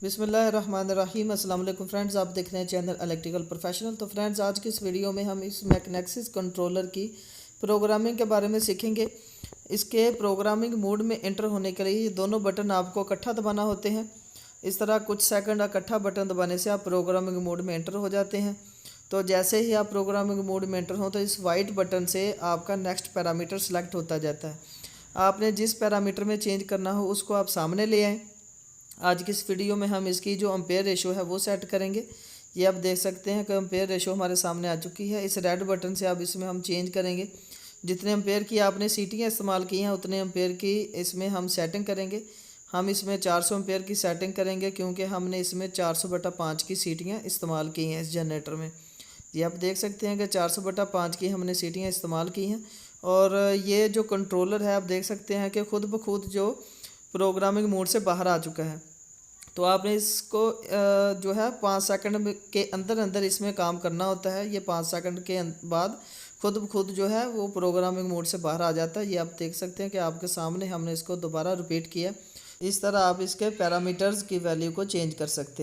बिस्मिल्लाहिर्रहमानिर्रहीम। अस्सलाम वालेकुम फ्रेंड्स, आप देख रहे हैं चैनल इलेक्ट्रिकल प्रोफेशनल। तो फ्रेंड्स, आज की इस वीडियो में हम इस मैग्नेक्सिस कंट्रोलर की प्रोग्रामिंग के बारे में सीखेंगे। इसके प्रोग्रामिंग मोड में एंटर होने के लिए ये दोनों बटन आपको इकट्ठा दबाना होते हैं। इस तरह कुछ सेकंड इकट्ठा बटन दबाने से आप प्रोग्रामिंग मोड में एंटर हो जाते हैं। तो जैसे ही आप प्रोग्रामिंग मोड में एंटर हो तो इस वाइट बटन से आपका नेक्स्ट पैरामीटर सेलेक्ट होता जाता है। आपने जिस पैरामीटर में चेंज करना हो उसको आप सामने ले आएँ। आज की इस वीडियो में हम इसकी जो अम्पेयर रेशो है वो सेट करेंगे। ये आप देख सकते हैं कि अम्पेयर रेशो हमारे सामने आ चुकी है। इस रेड बटन से अब इसमें हम चेंज करेंगे। जितने अम्पेयर की आपने सीटियाँ इस्तेमाल की हैं उतने अम्पेयर की इसमें हम सेटिंग करेंगे। हम इसमें 400 अम्पेयर की सेटिंग करेंगे क्योंकि हमने इसमें 400/5 की सीटियाँ इस्तेमाल की हैं इस जनरेटर में। ये आप देख सकते हैं कि 400/5 की हमने सीटियाँ इस्तेमाल की हैं। और ये जो कंट्रोलर है आप देख सकते हैं कि खुद ब खुद जो प्रोग्रामिंग मोड से बाहर आ चुका है। तो आपने इसको जो है 5 सेकंड के अंदर अंदर इसमें काम करना होता है। ये 5 सेकंड के बाद खुद ब खुद जो है वो प्रोग्रामिंग मोड से बाहर आ जाता है। ये आप देख सकते हैं कि आपके सामने हमने इसको दोबारा रिपीट किया। इस तरह आप इसके पैरामीटर्स की वैल्यू को चेंज कर सकते हैं।